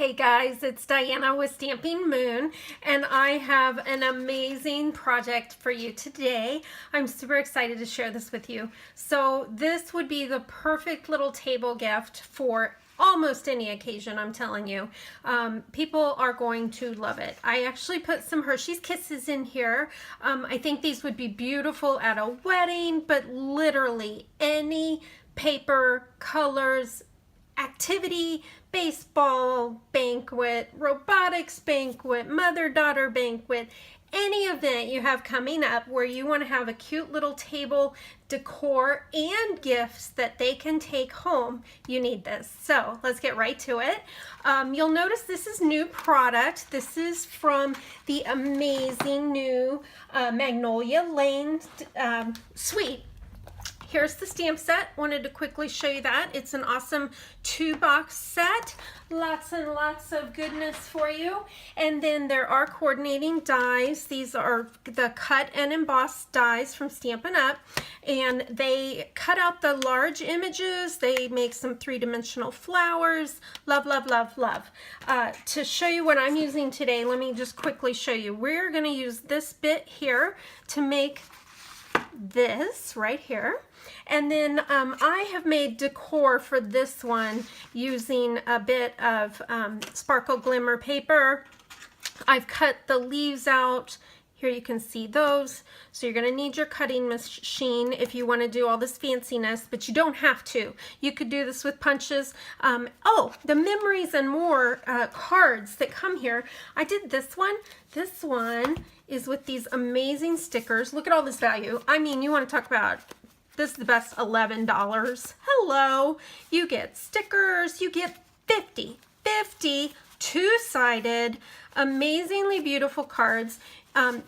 Hey guys, it's Diana with Stamping Moon, and I have an amazing project for you today. I'm super excited to share this with you. So this would be the perfect little table gift for almost any occasion, I'm telling you. People are going to love it. I actually put some Hershey's Kisses in here. I think these would be beautiful at a wedding, but literally any paper, colors, activity, baseball banquet, robotics banquet, mother-daughter banquet, any event you have coming up where you want to have a cute little table decor and gifts that they can take home, you need this. So let's get right to it. You'll notice this is new product. This is from the amazing new Magnolia Lane suite. Here's the stamp set. Wanted to quickly show you that. It's an awesome 2-box set. Lots and lots of goodness for you. And then there are coordinating dies. These are the cut and embossed dies from Stampin'Up. And they cut out the large images. They make some 3-dimensional flowers. Love, love, love, love. To show you what I'm using today, let me just quickly show you. We're going to use this bit here to make this right here. And then I have made decor for this one using a bit of sparkle glimmer paper. I've cut the leaves out. Here you can see those. So you're going to need your cutting machine if you want to do all this fanciness, but you don't have to. You could do this with punches. Oh, the memories and more cards that come here. I did this one. This one is with these amazing stickers. Look at all this value. I mean, you want to talk about, this is the best, $11. Hello. You get stickers. You get 50 two-sided, amazingly beautiful cards.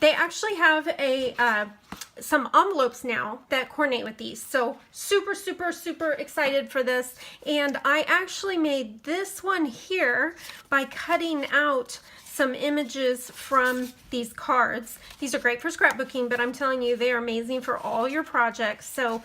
They actually have some envelopes now that coordinate with these. So super, super, super excited for this. And I actually made this one here by cutting out some images from these cards. These are great for scrapbooking, but I'm telling you, they are amazing for all your projects. So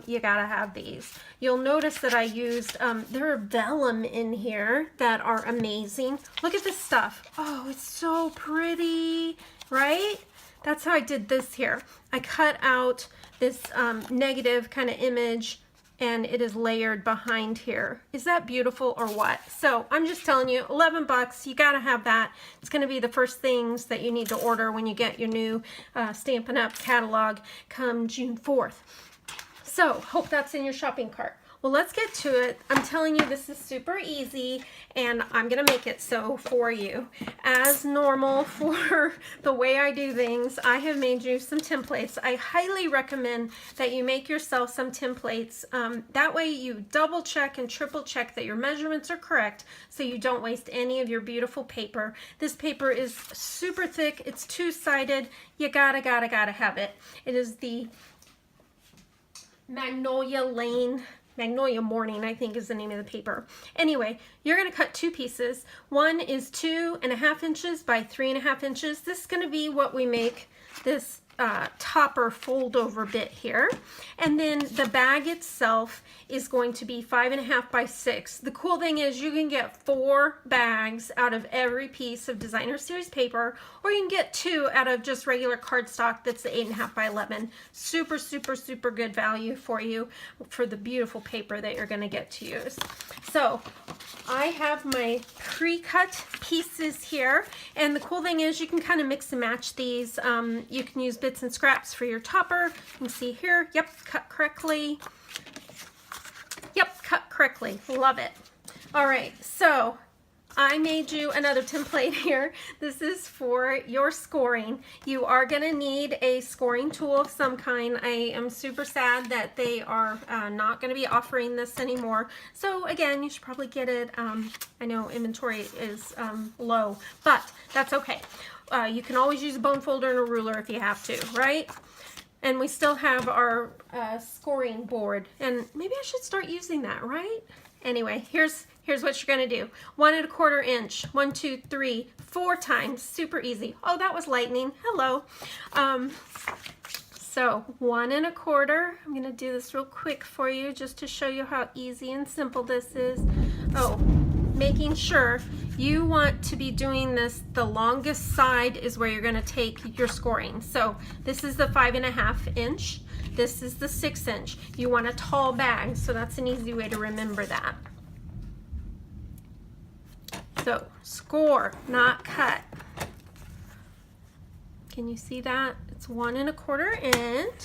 you gotta have these. You'll notice that I used, there are vellum in here that are amazing. Look at this stuff. Oh, it's so pretty, right? That's how I did this here. I cut out this negative kind of image and it is layered behind here. Is that beautiful or what? So I'm just telling you, 11 bucks, you gotta have that. It's gonna be the first things that you need to order when you get your new Stampin' Up! Catalog come June 4th. So hope that's in your shopping cart. Well, let's get to it. I'm telling you, this is super easy, and I'm gonna make it so for you. As normal for the way I do things, I have made you some templates. I highly recommend that you make yourself some templates. That way you double check and triple check that your measurements are correct so you don't waste any of your beautiful paper. This paper is super thick. It's two-sided. You gotta have it. It is the Magnolia Morning, I think is the name of the paper. Anyway, you're going to cut 2 pieces. One is 2.5 inches by 3.5 inches. This is going to be what we make this topper fold over bit here. And then the bag itself is going to be 5.5 by 6. The cool thing is you can get 4 bags out of every piece of designer series paper, or you can get 2 out of just regular cardstock that's the 8.5 by 11. Super, super, super good value for you for the beautiful paper that you're going to get to use. So I have my pre-cut pieces here, and the cool thing is you can kind of mix and match these. You can use bits and scraps for your topper. You can see here, yep, cut correctly. Yep, cut correctly. Love it. All right, so I made you another template here. This is for your scoring. You are going to need a scoring tool of some kind. I am super sad that they are not going to be offering this anymore. So again, you should probably get it. I know inventory is low, but that's okay. You can always use a bone folder and a ruler if you have to, right? And we still have our scoring board, and maybe I should start using that, right? Anyway, here's what you're gonna do. 1.25 inch, 1, 2, 3, 4 times, super easy. Oh, that was lightning, hello. So 1.25, I'm gonna do this real quick for you just to show you how easy and simple this is. Oh, making sure you want to be doing this, the longest side is where you're going to take your scoring. So this is the 5.5 inch. This is the 6 inch. You want a tall bag, so that's an easy way to remember that. So score, not cut. Can you see that? It's 1.25 inch.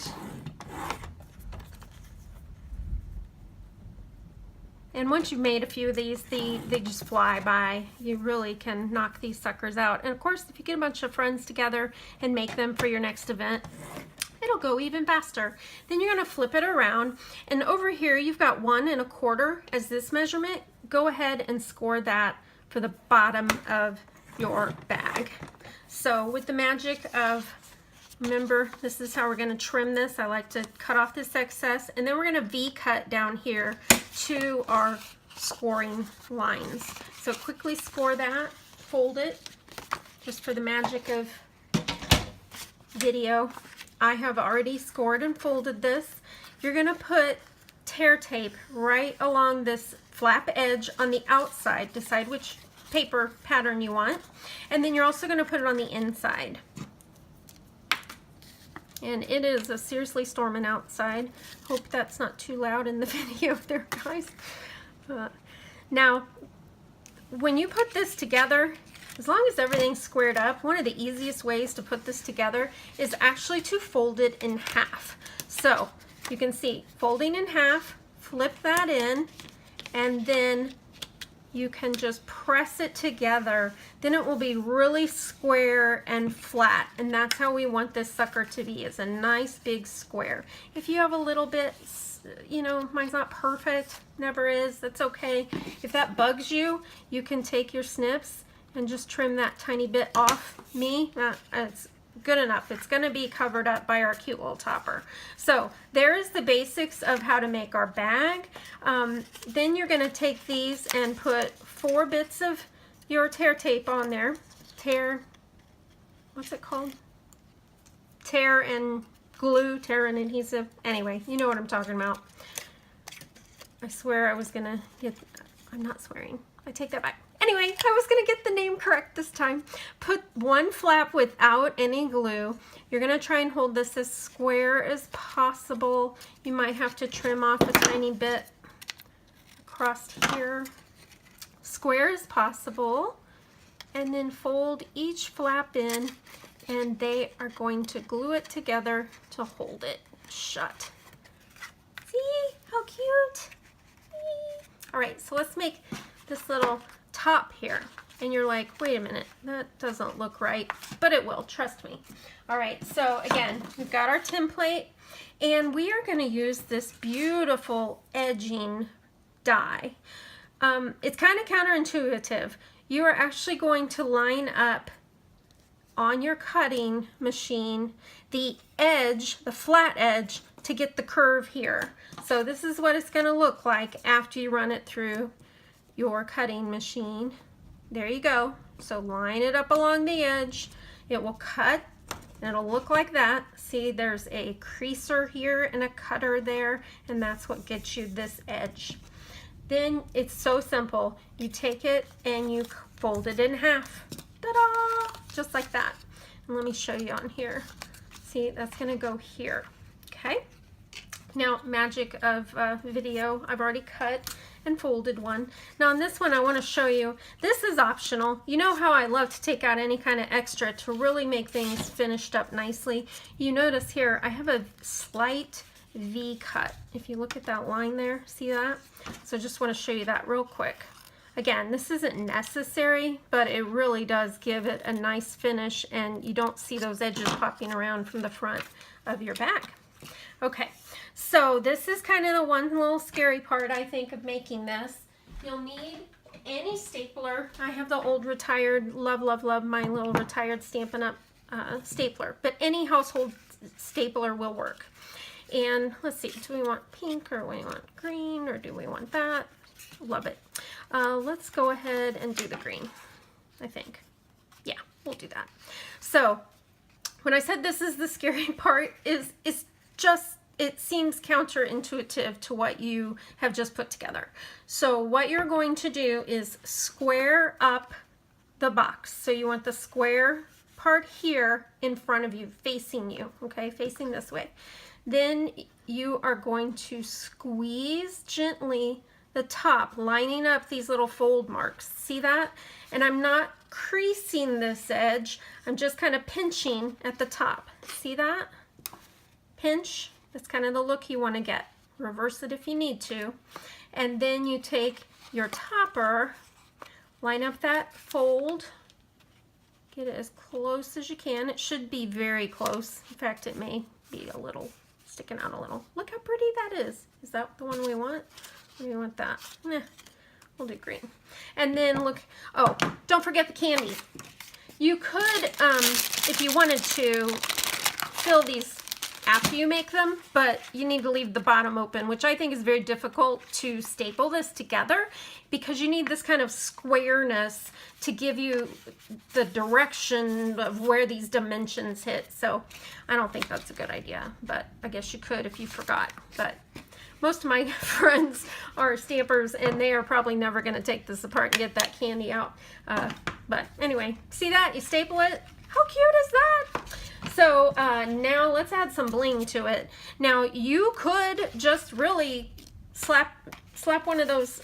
And once you've made a few of these, they just fly by. You really can knock these suckers out. And of course, if you get a bunch of friends together and make them for your next event, it'll go even faster. Then you're gonna flip it around. And over here, you've got 1.25 as this measurement. Go ahead and score that for the bottom of your bag. So with the magic of, remember, this is how we're going to trim this. I like to cut off this excess, and then we're going to V-cut down here to our scoring lines. So quickly score that, fold it, just for the magic of video. I have already scored and folded this. You're going to put tear tape right along this flap edge on the outside. Decide which paper pattern you want, and then you're also going to put it on the inside. And it is a seriously storming outside. Hope that's not too loud in the video there, guys. Now, when you put this together, as long as everything's squared up, one of the easiest ways to put this together is actually to fold it in half. So you can see, folding in half, flip that in, and then you can just press it together. Then it will be really square and flat, and that's how we want this sucker to be, is a nice big square. If you have a little bit, you know, mine's not perfect, never is, that's okay. If that bugs you, you can take your snips and just trim that tiny bit off. It's good enough. It's going to be covered up by our cute little topper. So there is the basics of how to make our bag. Then you're going to take these and put 4 bits of your tear tape on there. What's it called? Tear and glue, tear and adhesive. Anyway, you know what I'm talking about. I swear I was going to get, I'm not swearing. I take that back. Anyway, I was going to get the name correct this time. Put 1 flap without any glue. You're going to try and hold this as square as possible. You might have to trim off a tiny bit across here. Square as possible. And then fold each flap in, and they are going to glue it together to hold it shut. See how cute? All right, so let's make this little top here, and you're like, wait a minute, that doesn't look right, but it will, trust me. All right, so again, we've got our template, and we are going to use this beautiful edging die. It's kind of counterintuitive. You are actually going to line up on your cutting machine the edge, the flat edge, to get the curve here. So this is what it's going to look like after you run it through your cutting machine. There you go. So line it up along the edge. It will cut, and it'll look like that. See, there's a creaser here and a cutter there, and that's what gets you this edge. Then it's so simple. You take it and you fold it in half. Ta-da! Just like that. And let me show you on here. See, that's gonna go here. Okay? Now, magic of video, I've already cut and folded one. Now on this one, I want to show you, this is optional. You know how I love to take out any kind of extra to really make things finished up nicely. You notice here, I have a slight V cut. If you look at that line there, see that? So just want to show you that real quick. Again, this isn't necessary, but it really does give it a nice finish, and you don't see those edges popping around from the front of your bag. Okay, so this is kind of the one little scary part, I think, of making this. You'll need any stapler. I have the old retired, love, my little retired Stampin' Up! Stapler, but any household stapler will work. And let's see, do we want pink, or we want green, or do we want that? Love it. Let's go ahead and do the green, I think. Yeah, we'll do that. So when I said this is the scary part, it's just it seems counterintuitive to what you have just put together. So what you're going to do is square up the box. So you want the square part here in front of you, facing you, okay, facing this way. Then you are going to squeeze gently the top, lining up these little fold marks. See that? And I'm not creasing this edge, I'm just kind of pinching at the top. See that? Pinch. That's kind of the look you want to get. Reverse it if you need to. And then you take your topper, line up that fold, get it as close as you can. It should be very close. In fact, it may be a little sticking out a little. Look how pretty that is. Is that the one we want? We want that. Nah, we'll do green. And then look, oh, don't forget the candy. You could, if you wanted to, fill these after you make them, but you need to leave the bottom open, which I think is very difficult to staple this together because you need this kind of squareness to give you the direction of where these dimensions hit. So I don't think that's a good idea, but I guess you could if you forgot. But most of my friends are stampers and they are probably never going to take this apart and get that candy out. But anyway, see that? You staple it. How cute is that? So now let's add some bling to it. Now you could just really slap one of those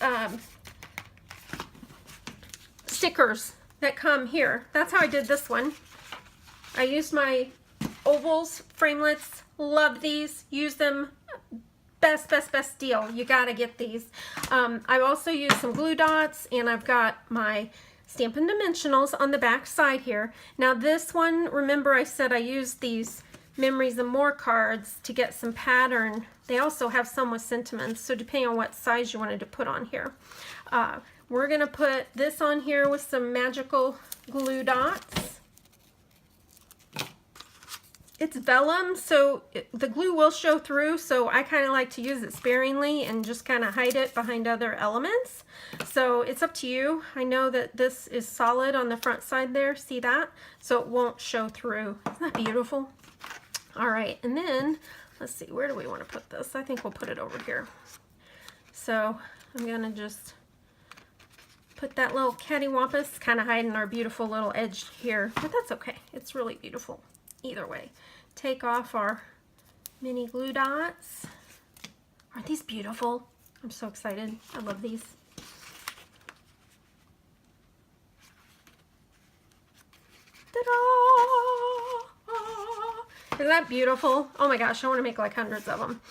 stickers that come here. That's how I did this one. I used my ovals, framelits. Love these. Use them. Best deal. You gotta get these. I also used some glue dots, and I've got my Stampin' Dimensionals on the back side here. Now this one, remember I said I used these Memories and More cards to get some pattern. They also have some with sentiments, so depending on what size you wanted to put on here. We're gonna put this on here with some magical glue dots. It's vellum, so the glue will show through, so I kind of like to use it sparingly and just kind of hide it behind other elements. So it's up to you. I know that this is solid on the front side there, see that? So it won't show through. Isn't that beautiful? All right, and then, let's see, where do we want to put this? I think we'll put it over here. So I'm gonna just put that little cattywampus, kind of hiding our beautiful little edge here, but that's okay. It's really beautiful either way. Take off our mini glue dots. Aren't these beautiful? I'm so excited. I love these. Ta-da! Isn't that beautiful? Oh my gosh, I want to make like hundreds of them.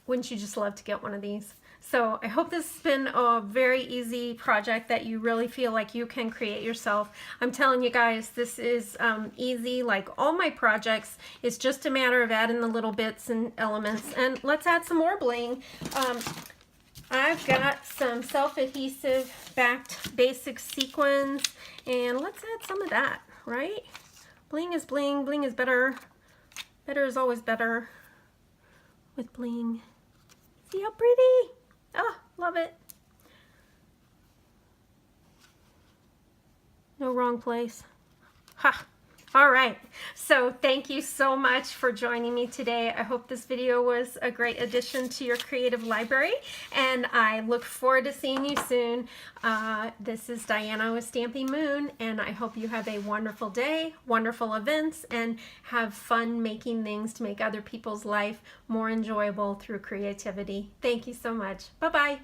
Wouldn't you just love to get one of these? So I hope this has been a very easy project that you really feel like you can create yourself. I'm telling you guys, this is easy. Like all my projects, it's just a matter of adding the little bits and elements. And let's add some more bling. I've got some self-adhesive backed basic sequins, and let's add some of that, right? Bling is bling. Bling is better. Better is always better with bling. See how pretty? Oh, love it. No wrong place. Ha! All right, so thank you so much for joining me today. I hope this video was a great addition to your creative library, and I look forward to seeing you soon. This is Diana with Stampingmoon, and I hope you have a wonderful day, wonderful events, and have fun making things to make other people's life more enjoyable through creativity. Thank you so much. Bye-bye.